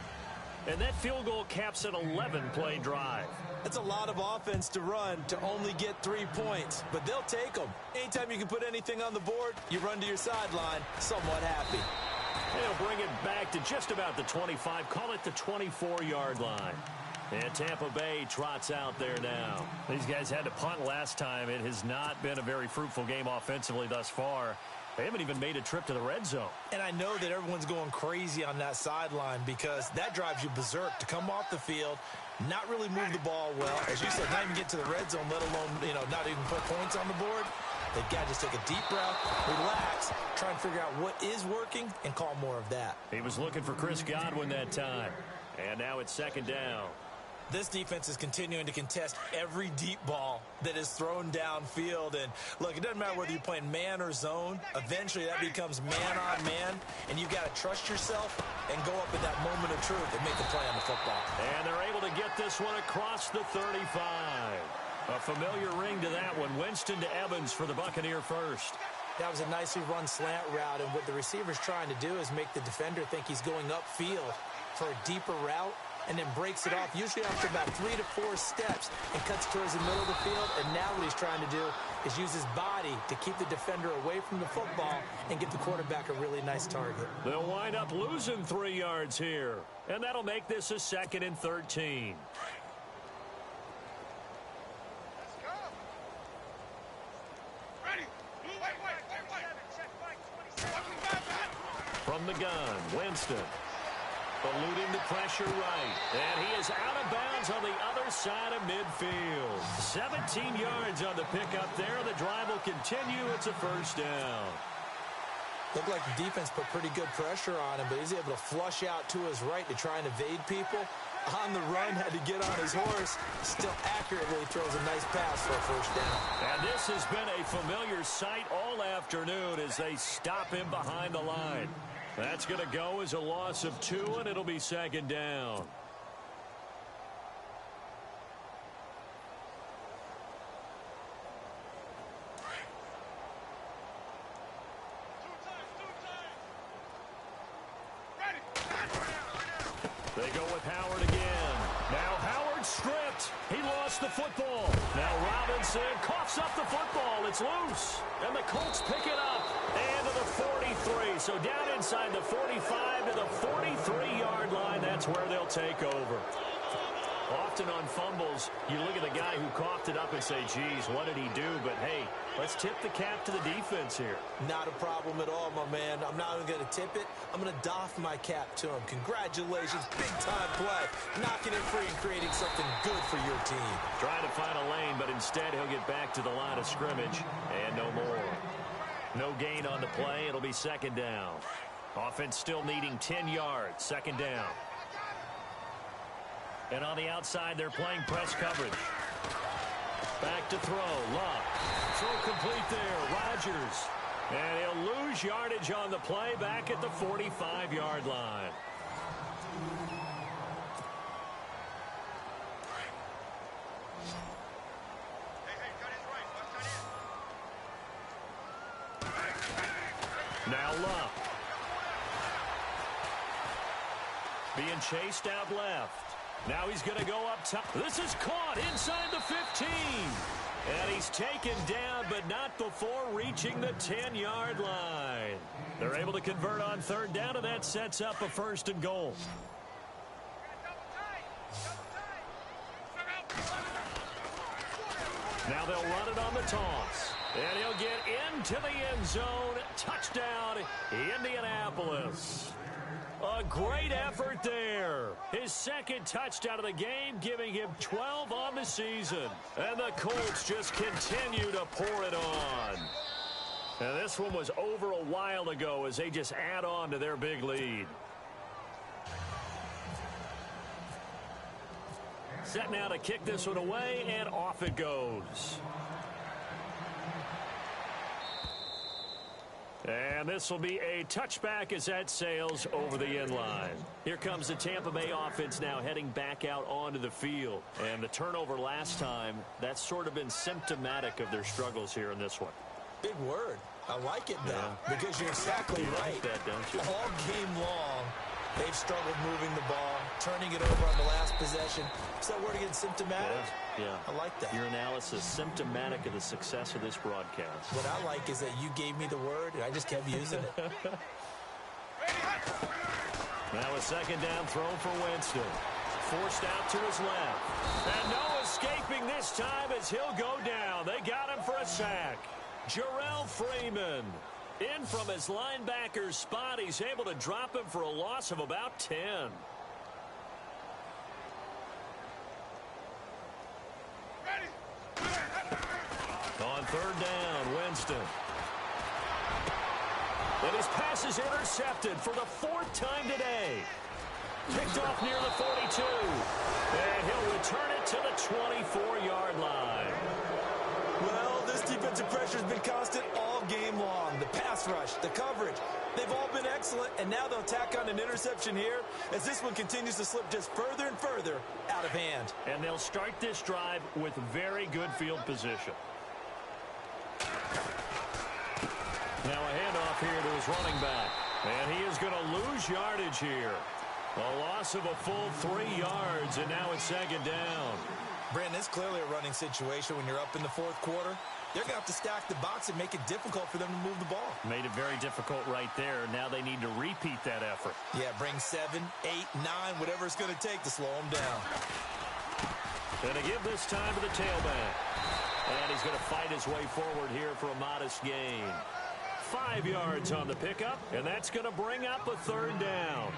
And that field goal caps an 11-play drive. That's a lot of offense to run to only get 3 points, but they'll take them. Anytime you can put anything on the board, you run to your sideline somewhat happy. They'll bring it back to just about the 25, call it the 24-yard line. And Tampa Bay trots out there now. These guys had to punt last time. It has not been a very fruitful game offensively thus far. They haven't even made a trip to the red zone. And I know that everyone's going crazy on that sideline because that drives you berserk to come off the field, not really move the ball well. As you said, not even get to the red zone, let alone, not even put points on the board. They've got to just take a deep breath, relax, try and figure out what is working, and call more of that. He was looking for Chris Godwin that time. And now it's 2nd down. This defense is continuing to contest every deep ball that is thrown downfield. And, look, it doesn't matter whether you're playing man or zone. Eventually, that becomes man on man, and you've got to trust yourself and go up in that moment of truth and make the play on the football. And they're able to get this one across the 35. A familiar ring to that one. Winston to Evans for the Buccaneer first. That was a nicely run slant route, and what the receiver's trying to do is make the defender think he's going upfield for a deeper route, and then breaks it off, usually after about 3 to 4 steps, and cuts towards the middle of the field. And now what he's trying to do is use his body to keep the defender away from the football and give the quarterback a really nice target. They'll wind up losing 3 yards here, and that'll make this a 2nd and 13. From the gun, Winston. Eluding the pressure right. And he is out of bounds on the other side of midfield. 17 yards on the pickup there. The drive will continue. It's a first down. Looked like the defense put pretty good pressure on him, but he's able to flush out to his right to try and evade people. On the run, had to get on his horse. Still accurately throws a nice pass for a first down. And this has been a familiar sight all afternoon as they stop him behind the line. That's going to go as a loss of 2, and it'll be 2nd down. They go with Howard again. Now Howard stripped. He lost the football. Now Robinson coughs up the football. It's loose. And the Colts pick it up. And to the 43. So down inside the 45 to the 43-yard line. That's where they'll take over. Often on fumbles, you look at the guy who coughed it up and say, geez, what did he do? But, hey, let's tip the cap to the defense here. Not a problem at all, my man. I'm not even going to tip it. I'm going to doff my cap to him. Congratulations, big-time play. Knocking it free and creating something good for your team. Trying to find a lane, but instead he'll get back to the line of scrimmage. And no more. No gain on the play. It'll be 2nd down. Offense still needing 10 yards. 2nd down. And on the outside, they're playing press coverage. Back to throw. Luck. Throw complete there. Rodgers. And he'll lose yardage on the play back at the 45-yard line. Now Luck. Being chased out left. Now he's going to go up top. This is caught inside the 15. And he's taken down, but not before reaching the 10-yard line. They're able to convert on 3rd down, and that sets up a 1st and goal. Now they'll run it on the toss. And he'll get into the end zone. Touchdown, Indianapolis. A great effort there. His 2nd touchdown of the game, giving him 12 on the season. And the Colts just continue to pour it on. And this one was over a while ago as they just add on to their big lead. Set now to kick this one away, and off it goes. And this will be a touchback as that sails over the end line. Here comes the Tampa Bay offense now heading back out onto the field. And the turnover last time, that's sort of been symptomatic of their struggles here in this one. Big word. I like it now because you're exactly right. Like that, don't you? All game long, they've struggled moving the ball, turning it over on the last possession. Is that word again, symptomatic? Yeah. I like that. Your analysis, symptomatic of the success of this broadcast. What I like is that you gave me the word, and I just kept using it. Now a 2nd down throw for Winston. Forced out to his left. And no escaping this time as he'll go down. They got him for a sack. Jarrell Freeman. In from his linebacker spot. He's able to drop him for a loss of about 10. On 3rd down, Winston. And his pass is intercepted for the 4th time today. Picked off near the 42. And he'll return it to the 24-yard line. Well, this defensive pressure has been constant all game long. The pass rush, the coverage, they've all been excellent, and now they'll tack on an interception here as this one continues to slip just further and further out of hand. And they'll start this drive with very good field position. Now a handoff here to his running back. And he is going to lose yardage here. A loss of a full 3 yards, and now it's second down. Brandon, it's clearly a running situation when you're up in the fourth quarter. They're going to have to stack the box and make it difficult for them to move the ball. Made it very difficult right there. Now they need to repeat that effort. Yeah, bring 7, 8, 9, whatever it's going to take to slow them down. Going to give this time to the tailback. And he's going to fight his way forward here for a modest gain. 5 yards on the pickup, and that's going to bring up a third down.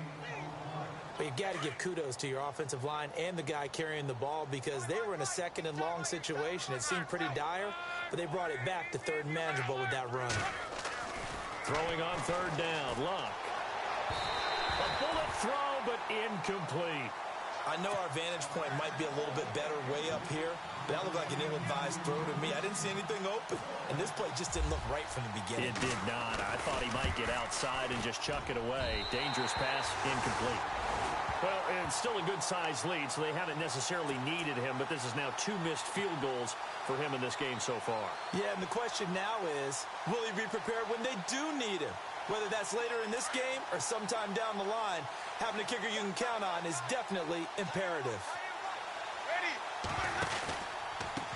But you've got to give kudos to your offensive line and the guy carrying the ball because they were in a second and long situation. It seemed pretty dire, but they brought it back to third and manageable with that run. Throwing on third down, Luck. A bullet throw, but incomplete. I know our vantage point might be a little bit better way up here, but that looked like an ill-advised throw to me. I didn't see anything open, and this play just didn't look right from the beginning. It did not. I thought he might get outside and just chuck it away. Dangerous pass, incomplete. Well, it's still a good-sized lead, so they haven't necessarily needed him, but this is now 2 missed field goals for him in this game so far. Yeah, and the question now is, will he be prepared when they do need him? Whether that's later in this game or sometime down the line, having a kicker you can count on is definitely imperative.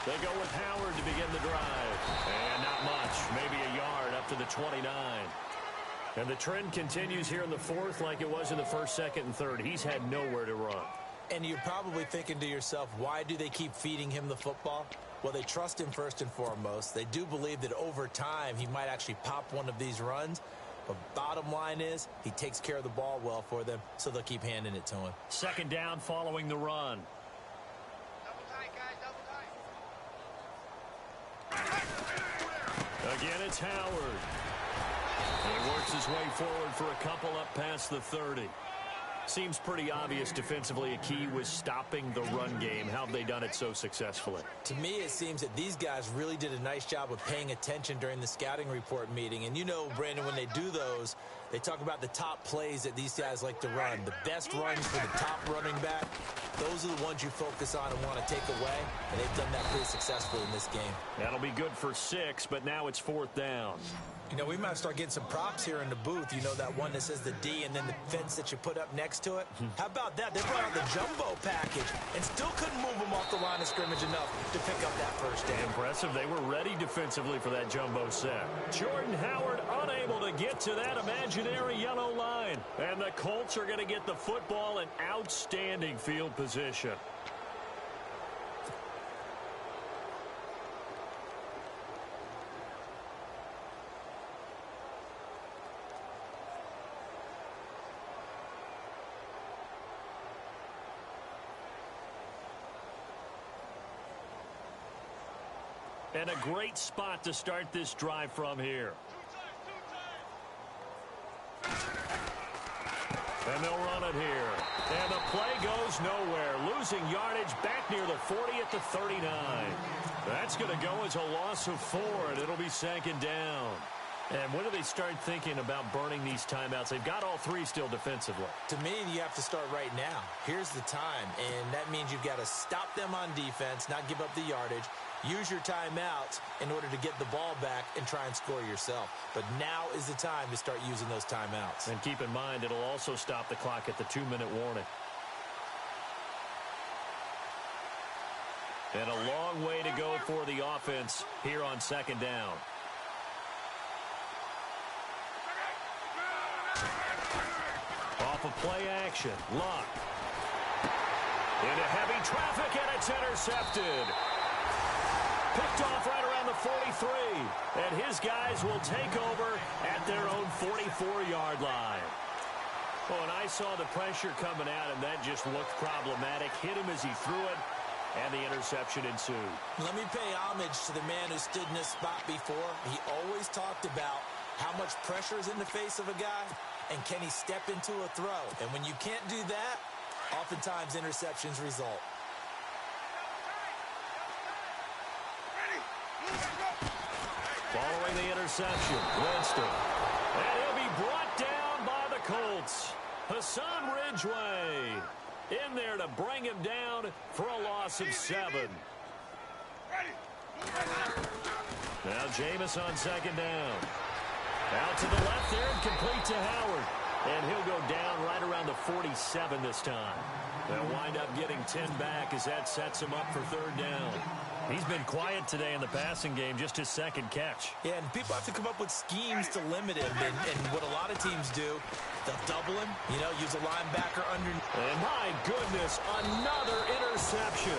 They go with Howard to begin the drive. And not much, maybe a yard up to the 29. And the trend continues here in the fourth like it was in the first, second, and third. He's had nowhere to run. And you're probably thinking to yourself, why do they keep feeding him the football? Well, they trust him first and foremost. They do believe that over time he might actually pop one of these runs. But bottom line is he takes care of the ball well for them, so they'll keep handing it to him. Second down following the run. Double tight, guys, double tight. Again, it's Howard. He works his way forward for a couple up past the 30. Seems pretty obvious defensively a key was stopping the run game. How have they done it so successfully? To me, it seems that these guys really did a nice job of paying attention during the scouting report meeting. And you know, Brandon, when they do those, they talk about the top plays that these guys like to run. The best runs for the top running back, those are the ones you focus on and want to take away. And they've done that pretty successfully in this game. That'll be good for 6, but now it's fourth down. You know, we might start getting some props here in the booth. You know, that one that says the D and then the fence that you put up next to it. How about that? They brought out the jumbo package and still couldn't move them off the line of scrimmage enough to pick up that first down. Impressive. They were ready defensively for that jumbo set. Jordan Howard unable to get to that imaginary yellow line. And the Colts are going to get the football in outstanding field position. And a great spot to start this drive from here. And they'll run it here. And the play goes nowhere. Losing yardage back near the 40 at the 39. That's going to go as a loss of 4, and it'll be second down. And when do they start thinking about burning these timeouts? They've got all 3 still defensively. To me, you have to start right now. Here's the time, and that means you've got to stop them on defense, not give up the yardage, use your timeouts in order to get the ball back and try and score yourself. But now is the time to start using those timeouts. And keep in mind, it'll also stop the clock at the 2-minute warning. And a long way to go for the offense here on second down. Off of play action, Luck. Into heavy traffic, and it's intercepted. Picked off right around the 43. And his guys will take over at their own 44-yard line. Oh, and I saw the pressure coming at him. That just looked problematic. Hit him as he threw it, and the interception ensued. Let me pay homage to the man who stood in this spot before. He always talked about How much pressure is in the face of a guy, and can he step into a throw? And when you can't do that, oftentimes interceptions result. Following the interception, Winston. And he'll be brought down by the Colts. Hassan Ridgeway in there to bring him down for a loss of 7. Now Jameis on second down. Out to the left there and complete to Howard. And he'll go down right around the 47 this time. They'll wind up getting 10 back as that sets him up for third down. He's been quiet today in the passing game, just his second catch. Yeah, and people have to come up with schemes to limit him. And what a lot of teams do, they'll double him, use a linebacker under. And my goodness, another interception.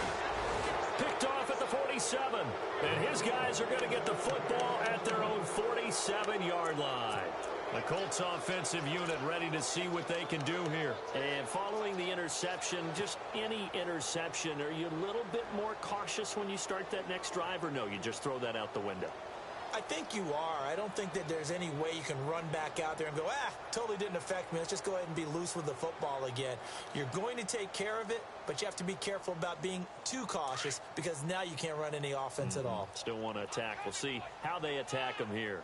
Picked off at the 47. And his guys are going to get the football at their own 47-yard line. The Colts offensive unit ready to see what they can do here. And following the interception, just any interception, are you a little bit more cautious when you start that next drive, or no, you just throw that out the window? I think you are. I don't think that there's any way you can run back out there and go, totally didn't affect me. Let's just go ahead and be loose with the football again. You're going to take care of it, but you have to be careful about being too cautious because now you can't run any offense at all. Still want to attack. We'll see how they attack them here.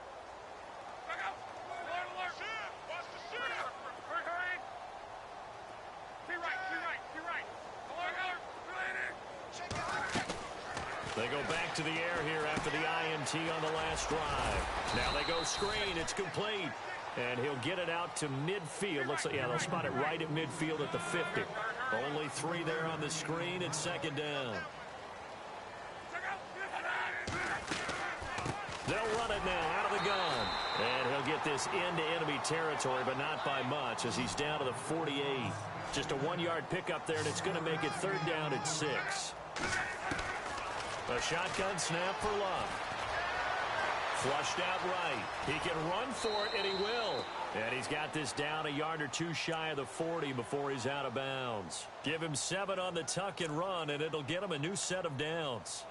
They go back to the air here after the INT on the last drive. Now they go screen. It's complete. And he'll get it out to midfield. Looks like, they'll spot it right at midfield at the 50. Only 3 there on the screen. It's second down. They'll run it now out of the gun. And he'll get this into enemy territory, but not by much as he's down to the 48. Just a 1-yard pickup there, and it's going to make it third down at 6. A shotgun snap for Love. Flushed out right. He can run for it, and he will. And he's got this down a yard or 2 shy of the 40 before he's out of bounds. Give him 7 on the tuck and run, and it'll get him a new set of downs.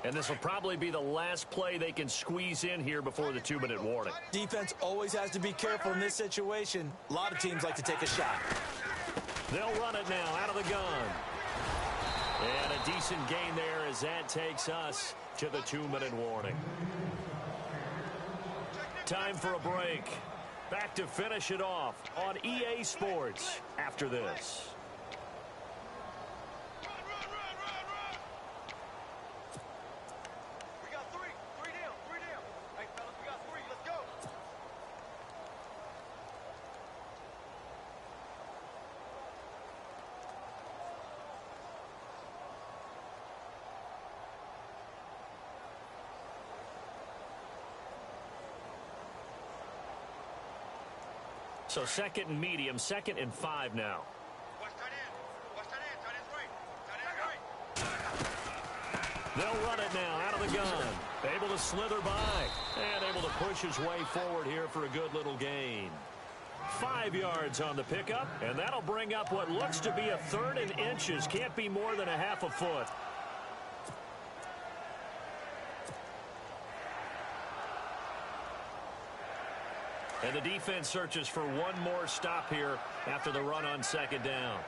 And this will probably be the last play they can squeeze in here before the 2-minute warning. Defense always has to be careful in this situation. A lot of teams like to take a shot. They'll run it now out of the gun. And a decent gain there as that takes us to the 2-minute warning. Time for a break. Back to finish it off on EA Sports after this. So second and medium, 2nd and 5 now. They'll run it now out of the gun. Able to slither by and able to push his way forward here for a good little gain. 5 yards on the pickup, and that'll bring up what looks to be a 3rd and inches. Can't be more than a half a foot. And the defense searches for one more stop here after the run on second down.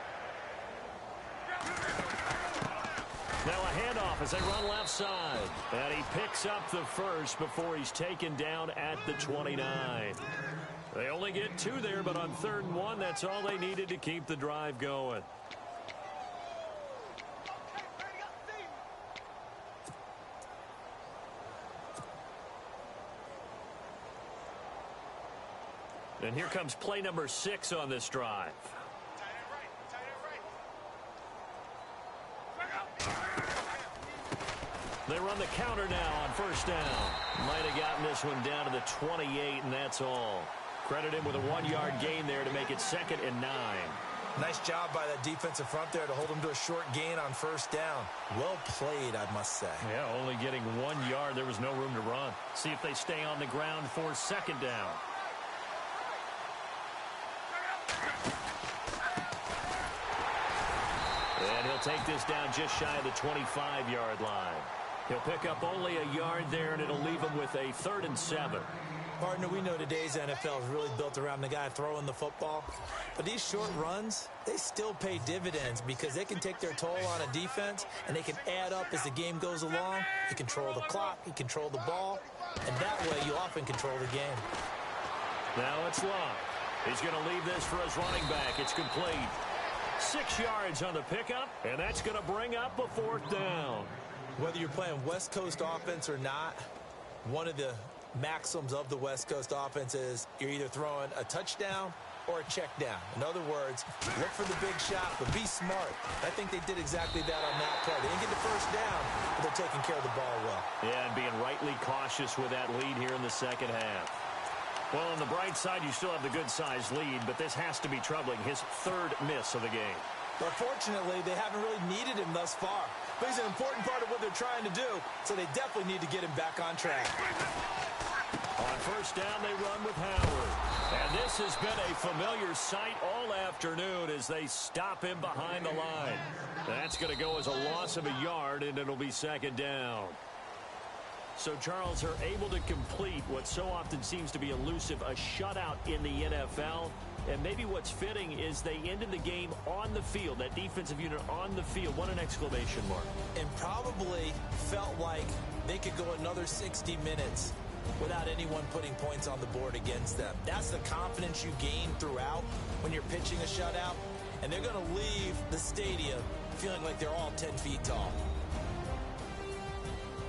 Now a handoff as they run left side. And he picks up the first before he's taken down at the 29. They only get 2 there, but on 3rd and 1, that's all they needed to keep the drive going. And here comes play number 6 on this drive. They run the counter now on first down. Might have gotten this one down to the 28, and that's all. Credit him with a 1-yard gain there to make it 2nd and 9. Nice job by that defensive front there to hold them to a short gain on first down. Well played, I must say. Yeah, only getting 1 yard. There was no room to run. See if they stay on the ground for second down. And he'll take this down just shy of the 25-yard line. He'll pick up only a yard there, and it'll leave him with a 3rd and 7. Partner, we know today's NFL is really built around the guy throwing the football. But these short runs, they still pay dividends because they can take their toll on a defense, and they can add up as the game goes along. You control the clock, you control the ball, and that way you often control the game. Now it's Love. He's going to leave this for his running back. It's complete. 6 yards on the pickup, and that's going to bring up a 4th down. Whether you're playing West Coast offense or not, one of the maxims of the West Coast offense is you're either throwing a touchdown or a check down. In other words, look for the big shot, but be smart. I think they did exactly that on that play. They didn't get the first down, but they're taking care of the ball well. Yeah, and being rightly cautious with that lead here in the second half. Well, on the bright side, you still have the good-sized lead, but this has to be troubling. His 3rd miss of the game. But fortunately, they haven't really needed him thus far. But he's an important part of what they're trying to do, so they definitely need to get him back on track. On first down, they run with Howard. And this has been a familiar sight all afternoon as they stop him behind the line. That's going to go as a loss of a yard, and it'll be 2nd down. So, Charles, are able to complete what so often seems to be elusive, a shutout in the NFL. And maybe what's fitting is they ended the game on the field, that defensive unit on the field. What an exclamation mark. And probably felt like they could go another 60 minutes without anyone putting points on the board against them. That's the confidence you gain throughout when you're pitching a shutout. And they're going to leave the stadium feeling like they're all 10 feet tall.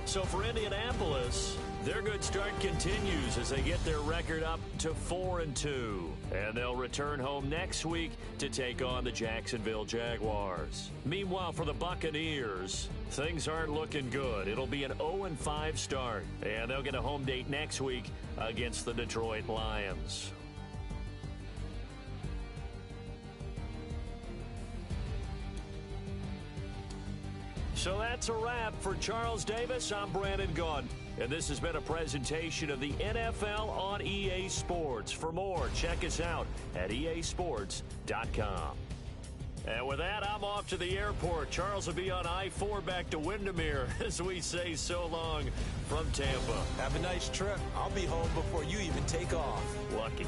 So for Indianapolis, their good start continues as they get their record up to 4-2. And they'll return home next week to take on the Jacksonville Jaguars. Meanwhile, for the Buccaneers, things aren't looking good. It'll be an 0-5 start, and they'll get a home date next week against the Detroit Lions. So that's a wrap. For Charles Davis, I'm Brandon Gunn. And this has been a presentation of the NFL on EA Sports. For more, check us out at easports.com. And with that, I'm off to the airport. Charles will be on I-4 back to Windermere as we say so long from Tampa. Have a nice trip. I'll be home before you even take off. Lucky.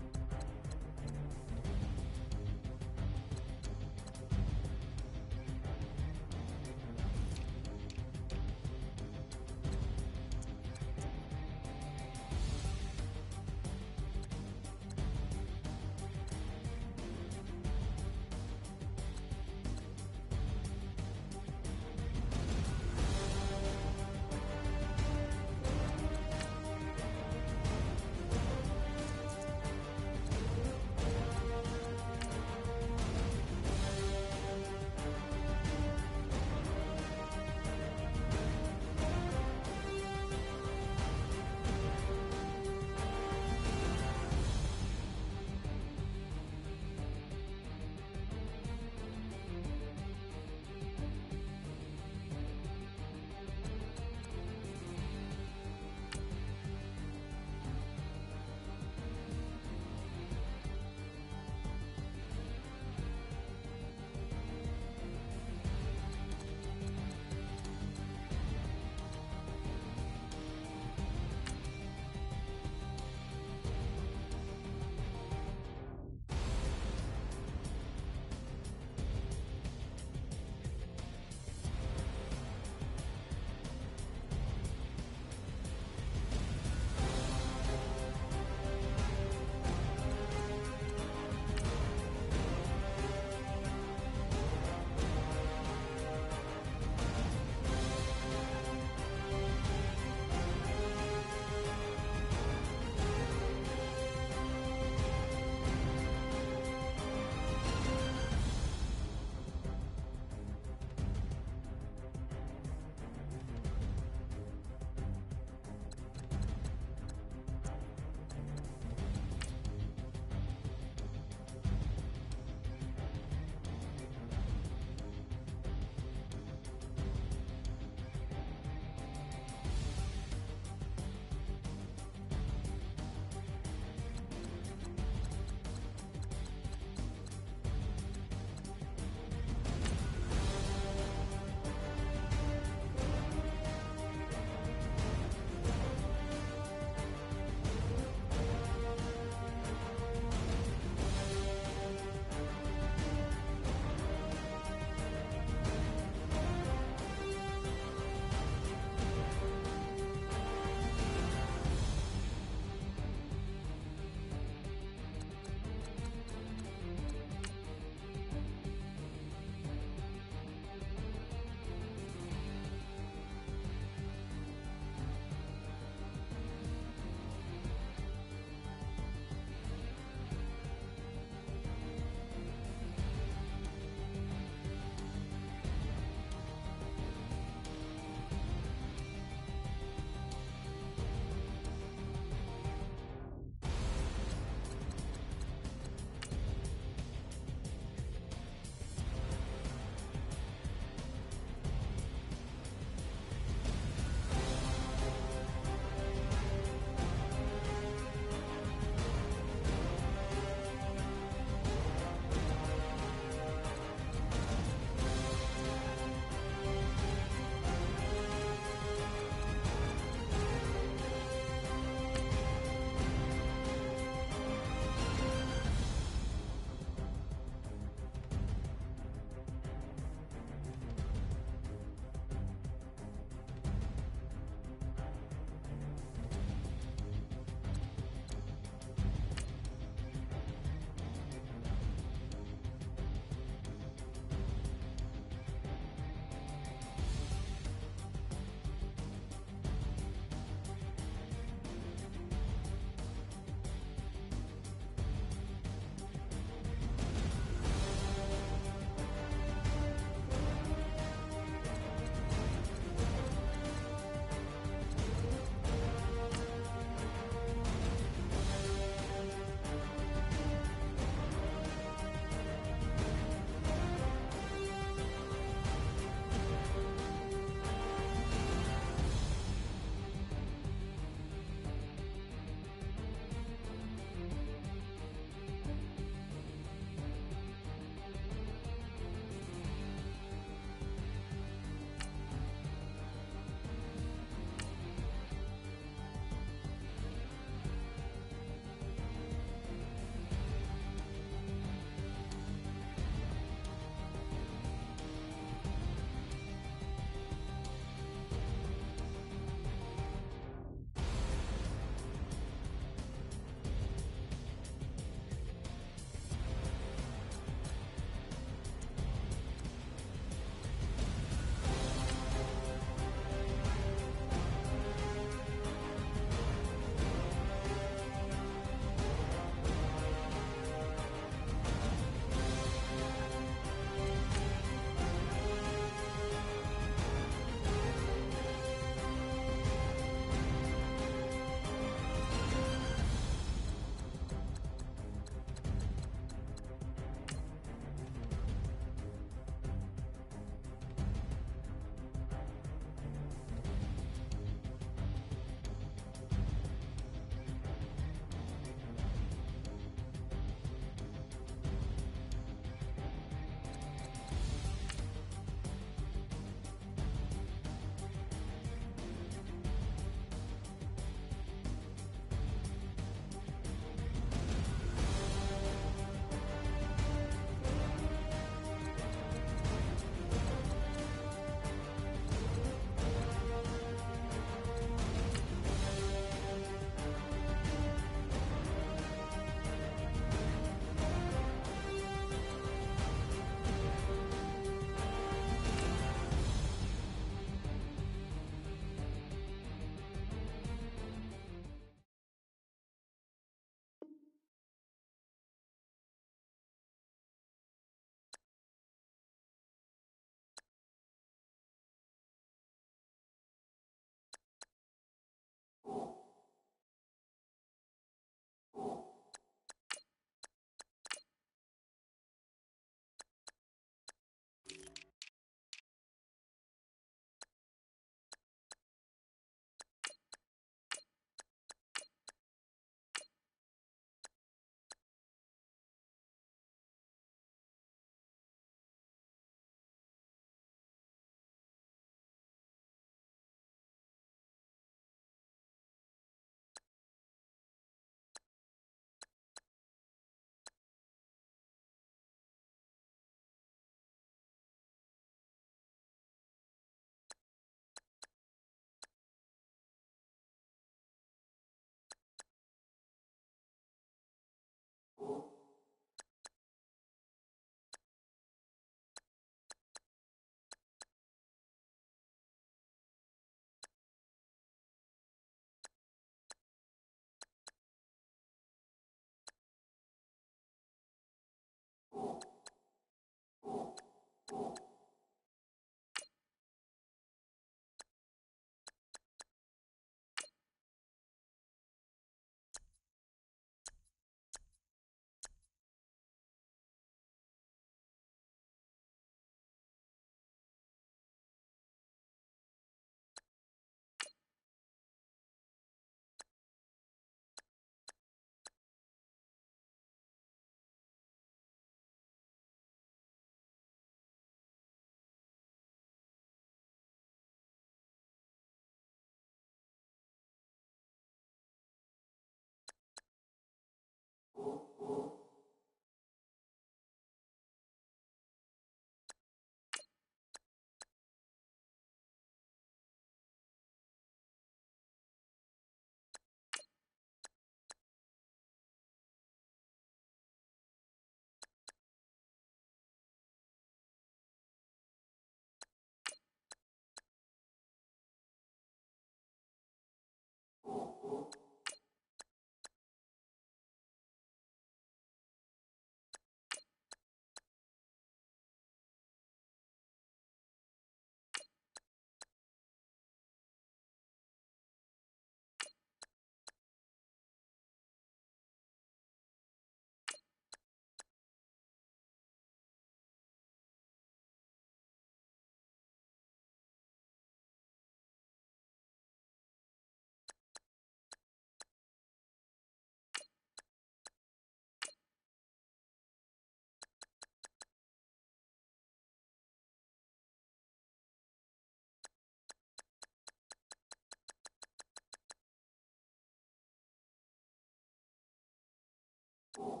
You